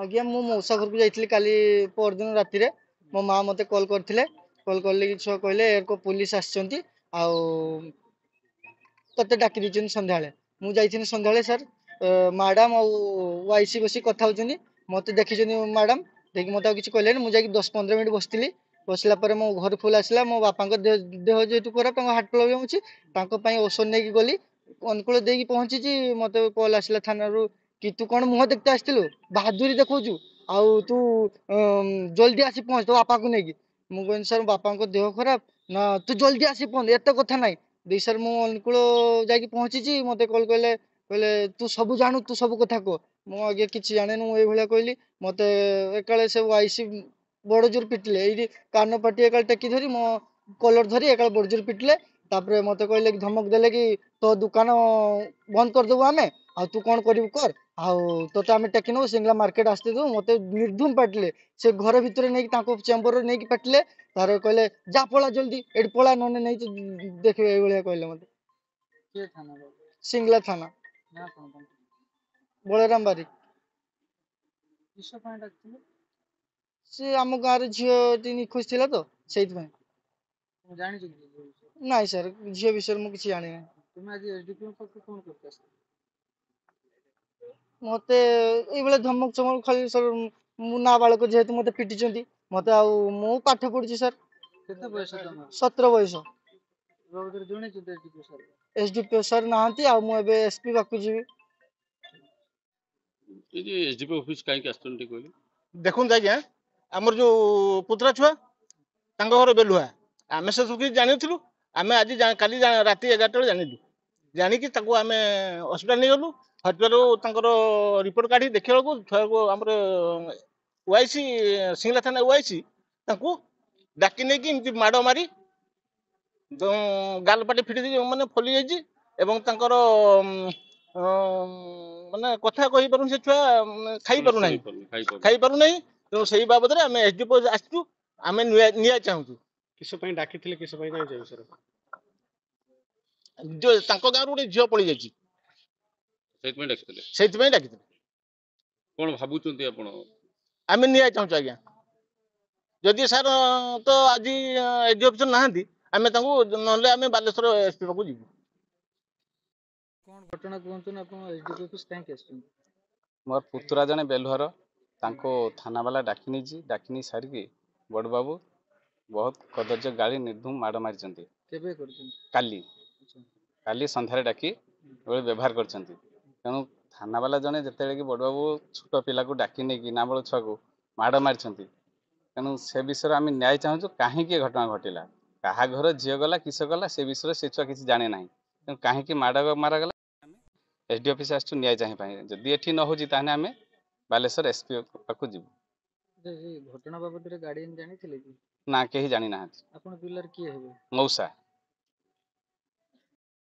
आज्ञा मु मौसा घर को जाइली काली परदिन राति मो माँ मते कॉल करथिले कॉल करले कि छुआ कहले एरको पुलिस आछंती आउ तते डाकी दिछन संध्याळे मु जाइथिन संध्याळे सर मैडम आ वाईसी बसी कथा होचनी मते देखिछनी मैडम देखि मते किछ कहले मु जाई 10-15 मिनिट बसथिली बसला पर मो घर फुल आसला मो बापा को देह जेतु खराब तांको हार्ट प्रॉब्लम अछि तांको पई औषध नै गली अनुकूल देकी पहुंची जी मते कॉल आसला थाना रु कि तू कौन मुह देखते आसथिलु बहादुरी देखौछु आउ तू जल्दी आसी पहुंच तो बापा को नेकी मु कहन सर बापा को देह खराब ना तू जल्दी आसी पहुंच एते कथा नै दे सर मु अनुकूल जाकी पहुंची जी मते कॉल कहले कहले तू सब जानू तू सब कथा को मु आगे किछि जाने नु ए भलिया कहली मते एकाले से आईसी बड़ जोर पिटले एई कान पाटी एकाल टेकी धरी मो कलर धरी एकाल बड़ जोर पिटले तापरे मते कहले कि धमक देले कि तो दुकान बंद कर देबो आमे आ तू कोन करिवु कर आउ तो आमे टेकिनो सिंगला मार्केट आस्ते दो मते निर्धुम पाटले से घर भितरे नै कि ताको चेंबर नै कि पाटले तारे कहले जा पळा जल्दी एड पळा नने नै देखबे ए भलिया कहले मते के थाना सिंगला थाना ना कोन बलराम बारी किस पॉइंट आछिले से आम गाँव झील टी निखोज थिला तो सेइत में जानि छु नाइ सर झील विषय मु किछि जानि नै तुम आज एसडीपी को कोन करतास मते ए बेले धमक चमक खाली सर मु ना बालक जेहेतु मते पिटी चंती मते आ मु पाठ पढुची सर केते बयस तमर 17 बयस रोदर जणे छु एसडीपी सर नाहंती आ मु एबे एसपी बाकु जीवी ये एसडीपी ऑफिस काई के आस्तन टी कहली देखुन आज्ञा हमर जो पुत्रा छुआ तांको घर बेलुआ आमे से सुखी जानिथिलु आमे आज काली राति 11 टा जानिलु जानि कि ताको आमे हॉस्पिटल नै गलु हॉस्पिटल तांकर रिपोर्ट काढी देखिया को छुआ को हमर वाईसी सिंगला थाना वाईसी ताको डाकी नै कि इमति माडो मारी गाल पाटी फिटी माने फली जाइछि एवं तांकर माने कथा कहि परु से छुआ खाई परु नै तो सही बाबद रे हमें एसडीपो आछू हमें निया चाहू किस पई डाकी थिले किस पई नै जाय सर जो तांको गाँव रे झियो पळि जाइछि सेति में डाकी कोन भाबुचंती आपण हमें निया चाहू आज्ञा जदि सर तो आज एसडी ऑफिसर नाहंती हमें तांको नले हमें बालेश्वर एसपी को जीवु कोन घटना कोंतु ना आपण एसडी ऑफिस काई के आछन मोर पुतरा जने बेलुहर तांको थाना वाला डाकिनी डाकिनी सारी की बड़ बाबू बहुत कदर्य गाड़ी निर्धूम माड़ मारी केबे करछन काली काली संध्यारे डाकी बड़े व्यवहार करछंती तेणु थाना वाला जने जते कि बड़ बाबू छोट पिला को डाकी नै कि नाबळ छुआ को माड़ मारी तेणु से विषय आम न्याय चाहूँ कहीं घटना घटिला कहा घर झील गला किस गला से विषय से छुआ किसी जाने ना तेणु कहीं माड़ मारागला एसडी ऑफिस आसु न्याय चाहिए जदि एठी न होजी ताने आमे बालेश्वर एसपी पाखु जीवु घटना बाबद रे गार्डियन जानी थिले कि ना केही जानी ना आपण पिलर किए हेबे मौसा